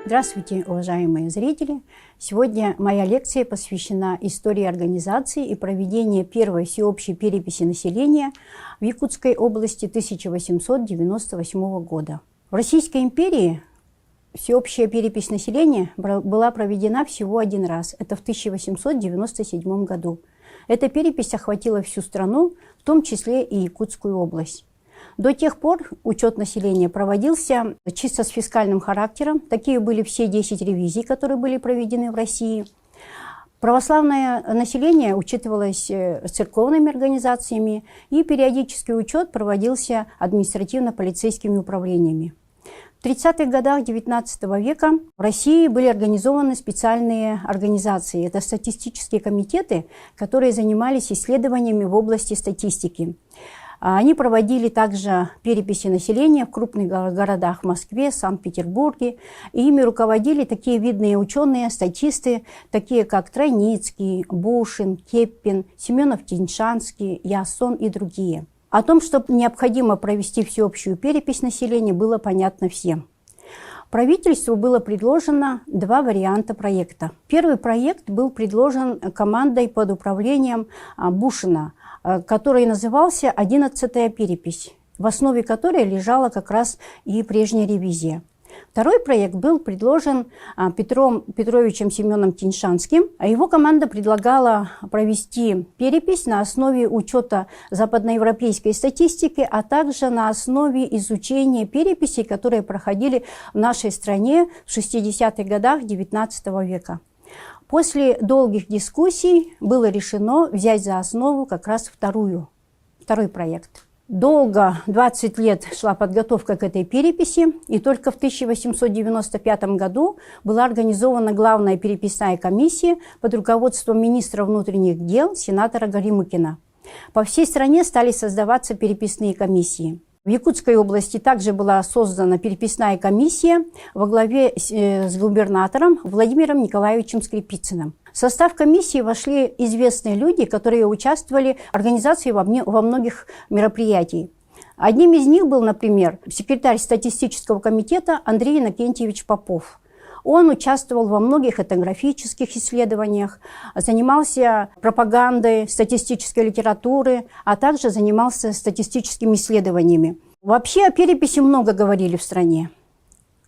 Здравствуйте, уважаемые зрители! Сегодня моя лекция посвящена истории организации и проведения первой всеобщей переписи населения в Якутской области 1898 года. В Российской империи всеобщая перепись населения была проведена всего один раз. Это в 1897 году. Эта перепись охватила всю страну, в том числе и Якутскую область. До тех пор учет населения проводился чисто с фискальным характером. Такие были все 10 ревизий, которые были проведены в России. Православное население учитывалось церковными организациями, и периодический учет проводился административно-полицейскими управлениями. В 30-х годах XIX века в России были организованы специальные организации. Это статистические комитеты, которые занимались исследованиями в области статистики. Они проводили также переписи населения в крупных городах, в Москве, Санкт-Петербурге. И ими руководили такие видные ученые, статисты, такие как Тройницкий, Бушин, Кеппин, Семенов-Тиньшанский, Ясон и другие. О том, что необходимо провести всеобщую перепись населения, было понятно всем. Правительству было предложено два варианта проекта. Первый проект был предложен командой под управлением Бушина, который назывался «11-я перепись», в основе которой лежала как раз и прежняя ревизия. Второй проект был предложен Петром Петровичем Семеном-Тиньшанским. Его команда предлагала провести перепись на основе учета западноевропейской статистики, а также на основе изучения переписей, которые проходили в нашей стране в 60-х годах XIX века. После долгих дискуссий было решено взять за основу как раз второй проект. Долго, 20 лет, шла подготовка к этой переписи, и только в 1895 году была организована главная переписная комиссия под руководством министра внутренних дел сенатора Горемыкина. По всей стране стали создаваться переписные комиссии. В Якутской области также была создана переписная комиссия во главе с губернатором Владимиром Николаевичем Скрипицыным. В состав комиссии вошли известные люди, которые участвовали в организации во многих мероприятиях. Одним из них был, например, секретарь статистического комитета Андрей Иннокентьевич Попов. Он участвовал во многих этнографических исследованиях, занимался пропагандой статистической литературы, а также занимался статистическими исследованиями. Вообще о переписи много говорили в стране.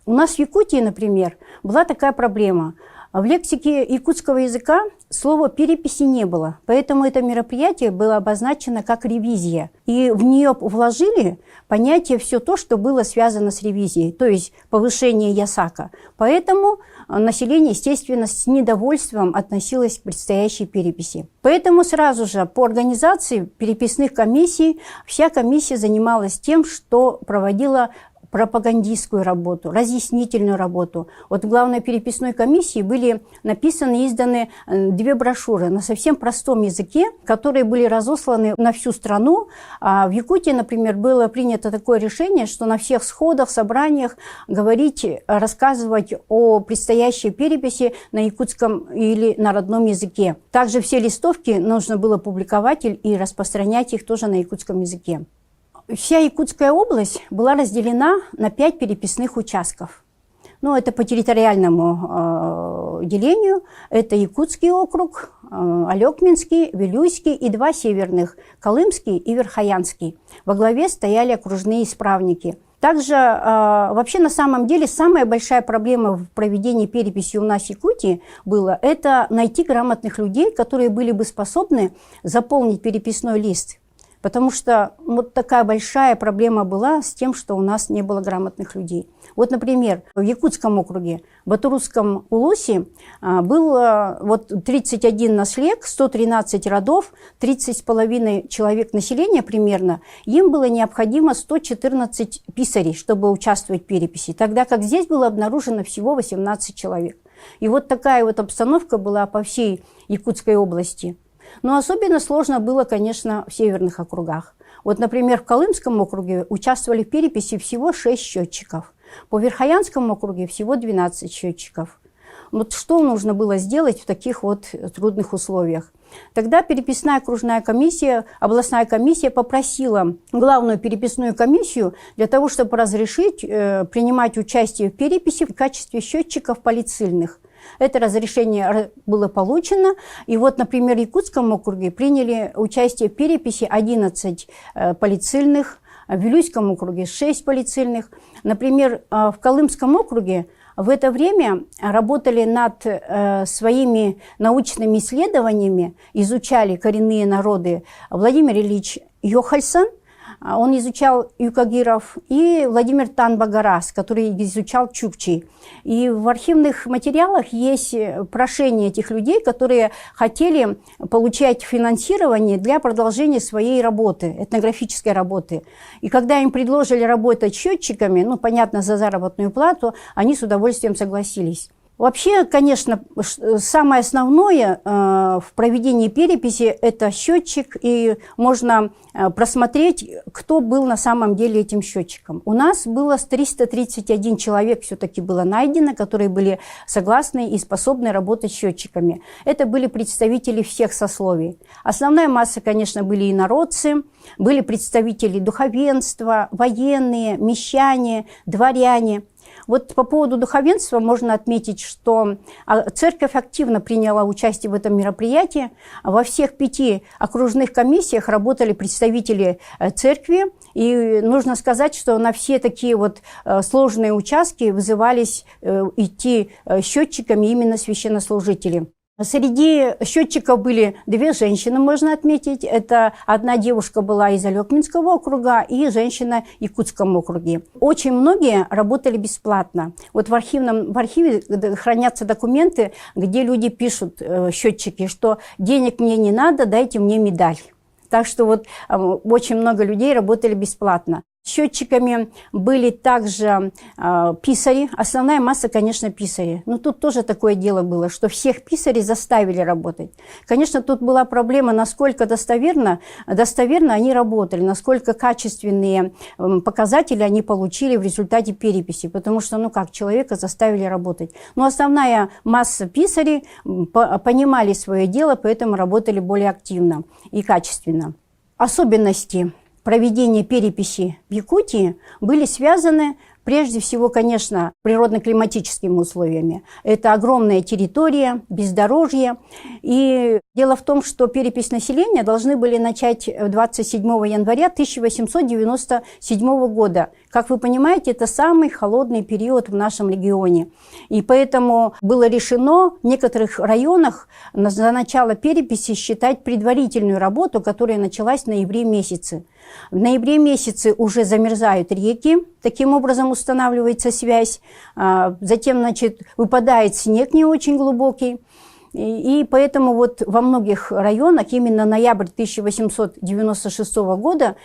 У нас в Якутии, например, была такая проблема. В лексике якутского языка слова «переписи» не было, поэтому это мероприятие было обозначено как ревизия. И в нее вложили понятие все то, что было связано с ревизией, то есть повышение ясака. Поэтому население, естественно, с недовольством относилось к предстоящей переписи. Поэтому сразу же по организации переписных комиссий вся комиссия занималась тем, что проводила пропагандистскую работу, разъяснительную работу. Вот в главной переписной комиссии были написаны и изданы две брошюры на совсем простом языке, которые были разосланы на всю страну. А в Якутии, например, было принято такое решение, что на всех сходах, собраниях говорить, рассказывать о предстоящей переписи на якутском или на родном языке. Также все листовки нужно было публиковать и распространять их тоже на якутском языке. Вся Якутская область была разделена на 5 переписных участков. Ну, это по территориальному делению. Это Якутский округ, Алекминский, Вилюйский и 2 северных – Колымский и Верхоянский. Во главе стояли окружные исправники. Также, вообще, на самом деле, самая большая проблема в проведении переписи у нас в Якутии была – это найти грамотных людей, которые были бы способны заполнить переписной лист. Потому что вот такая большая проблема была с тем, что у нас не было грамотных людей. Вот, например, в Якутском округе, в Батурусском улусе было вот 31 наслег, 113 родов, 30,5 человек населения примерно. Им было необходимо 114 писарей, чтобы участвовать в переписи, тогда как здесь было обнаружено всего 18 человек. И вот такая вот обстановка была по всей Якутской области. Но особенно сложно было, конечно, в северных округах. Вот, например, в Колымском округе участвовали в переписи всего 6 счетчиков. По Верхоянскому округе всего 12 счетчиков. Вот что нужно было сделать в таких вот трудных условиях? Тогда переписная окружная комиссия, областная комиссия попросила главную переписную комиссию для того, чтобы разрешить принимать участие в переписи в качестве счетчиков полицильных. Это разрешение было получено. И вот, например, в Якутском округе приняли участие в переписи 11 полицильных, в Вилюйском округе 6 полицильных. Например, в Колымском округе в это время работали над своими научными исследованиями, изучали коренные народы Владимир Ильич Йохальсон, он изучал юкагиров, и Владимир Танбагарас, который изучал чукчей. И в архивных материалах есть прошения этих людей, которые хотели получать финансирование для продолжения своей работы, этнографической работы. И когда им предложили работать счетчиками, ну, понятно, за заработную плату, они с удовольствием согласились. Вообще, конечно, самое основное в проведении переписи – это счетчик, и можно просмотреть, кто был на самом деле этим счетчиком. У нас было 331 человек все-таки было найдено, которые были согласны и способны работать счетчиками. Это были представители всех сословий. Основная масса, конечно, были инородцы, были представители духовенства, военные, мещане, дворяне. Вот по поводу духовенства можно отметить, что церковь активно приняла участие в этом мероприятии. Во всех 5 окружных комиссиях работали представители церкви. И нужно сказать, что на все такие вот сложные участки вызывались идти счетчиками именно священнослужители. Среди счетчиков были 2 женщины, можно отметить. Это одна девушка была из Алекминского округа и женщина в Якутском округе. Очень многие работали бесплатно. Вот в архиве хранятся документы, где люди пишут, счетчики, что денег мне не надо, дайте мне медаль. Так что вот очень много людей работали бесплатно. Счетчиками были также писари, основная масса, конечно, писари. Но тут тоже такое дело было, что всех писарей заставили работать. Конечно, тут была проблема, насколько достоверно они работали, насколько качественные показатели они получили в результате переписи. Потому что, ну как, человека заставили работать. Но основная масса писарей понимали свое дело, поэтому работали более активно и качественно. Особенности проведения переписи в Якутии были связаны прежде всего, конечно, природно-климатическими условиями. Это огромная территория, бездорожье. И дело в том, что перепись населения должны были начать 27 января 1897 года. Как вы понимаете, это самый холодный период в нашем регионе. И поэтому было решено в некоторых районах за начало переписи считать предварительную работу, которая началась в ноябре месяце. В ноябре месяце уже замерзают реки, таким образом устанавливается связь. Затем, значит, выпадает снег не очень глубокий. И поэтому вот во многих районах именно ноябрь 1896 года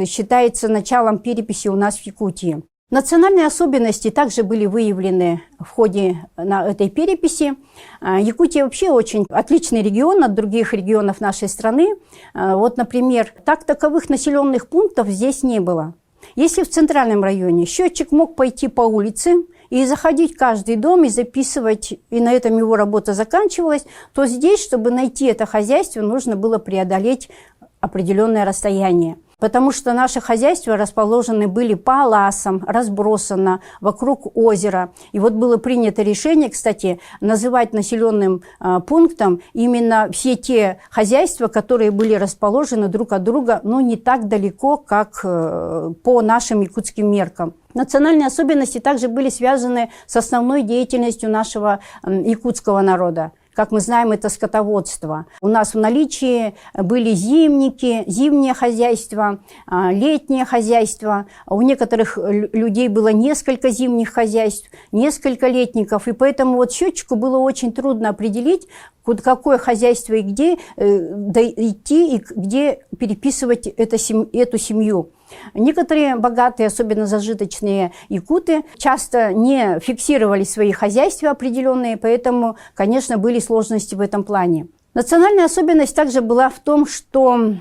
считается началом переписи у нас в Якутии. Национальные особенности также были выявлены в ходе этой переписи. Якутия вообще очень отличный регион от других регионов нашей страны. Вот, например, таковых населенных пунктов здесь не было. Если в центральном районе счетчик мог пойти по улице и заходить в каждый дом и записывать, и на этом его работа заканчивалась, то здесь, чтобы найти это хозяйство, нужно было преодолеть определенное расстояние. Потому что наши хозяйства расположены были по ласам, разбросано вокруг озера. И вот было принято решение, кстати, называть населенным пунктом именно все те хозяйства, которые были расположены друг от друга, но не так далеко, как по нашим якутским меркам. Национальные особенности также были связаны с основной деятельностью нашего якутского народа. Как мы знаем, это скотоводство. У нас в наличии были зимники, зимнее хозяйство, летнее хозяйство. У некоторых людей было несколько зимних хозяйств, несколько летников. И поэтому вот счетчику было очень трудно определить, какое хозяйство и где идти, и где переписывать эту семью. Некоторые богатые, особенно зажиточные якуты, часто не фиксировали свои хозяйства определенные, поэтому, конечно, были сложности в этом плане. Национальная особенность также была в том, что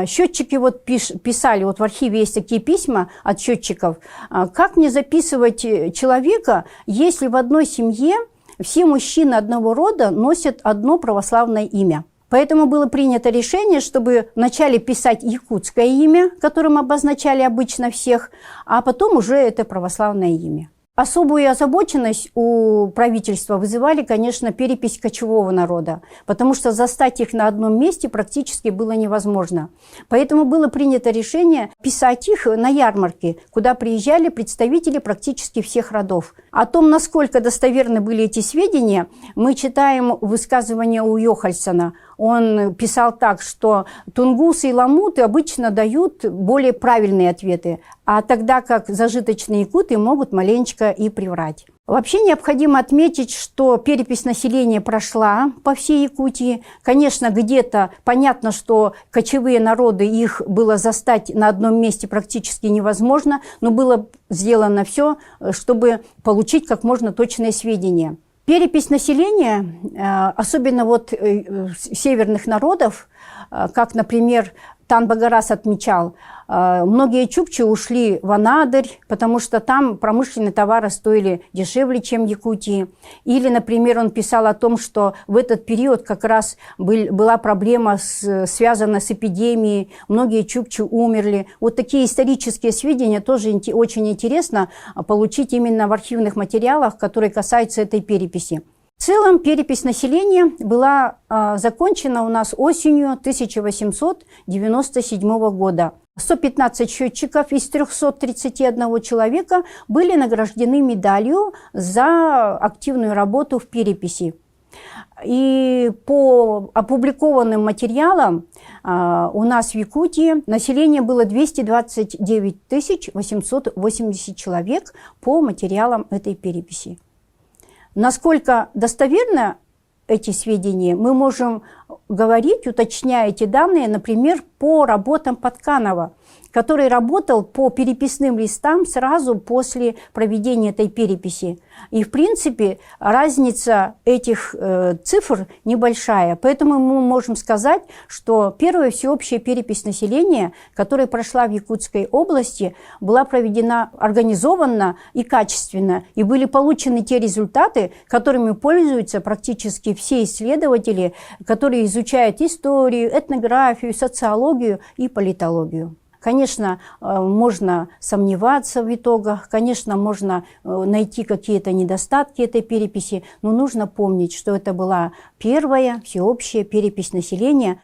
счетчики вот писали, вот в архиве есть такие письма от счетчиков, как мне записывать человека, если в одной семье все мужчины одного рода носят одно православное имя. Поэтому было принято решение, чтобы вначале писать якутское имя, которым обозначали обычно всех, а потом уже это православное имя. Особую озабоченность у правительства вызывали, конечно, перепись кочевого народа, потому что застать их на одном месте практически было невозможно. Поэтому было принято решение писать их на ярмарке, куда приезжали представители практически всех родов. О том, насколько достоверны были эти сведения, мы читаем высказывание у Йохальсона. Он писал так, что тунгусы и ламуты обычно дают более правильные ответы, а тогда как зажиточные якуты могут маленечко и приврать. Вообще необходимо отметить, что перепись населения прошла по всей Якутии. Конечно, где-то понятно, что кочевые народы, их было застать на одном месте практически невозможно, но было сделано все, чтобы получить как можно точные сведения. Перепись населения, особенно вот северных народов, как, например, Танбагарас отмечал, многие чукчи ушли в Анадырь, потому что там промышленные товары стоили дешевле, чем в Якутии. Или, например, он писал о том, что в этот период как раз была проблема, связанная с эпидемией, многие чукчи умерли. Вот такие исторические сведения тоже очень интересно получить именно в архивных материалах, которые касаются этой переписи. В целом перепись населения была закончена у нас осенью 1897 года. 115 счетчиков из 331 человека были награждены медалью за активную работу в переписи. И по опубликованным материалам у нас в Якутии население было 229 880 человек по материалам этой переписи. Насколько достоверны эти сведения, мы можем говорить, уточняя эти данные, например, по работам Патканова, который работал по переписным листам сразу после проведения этой переписи. И, в принципе, разница этих цифр небольшая. Поэтому мы можем сказать, что первая всеобщая перепись населения, которая прошла в Якутской области, была проведена организованно и качественно. И были получены те результаты, которыми пользуются практически все исследователи, которые изучают историю, этнографию, социологию и политологию. Конечно, можно сомневаться в итогах, конечно, можно найти какие-то недостатки этой переписи, но нужно помнить, что это была первая всеобщая перепись населения.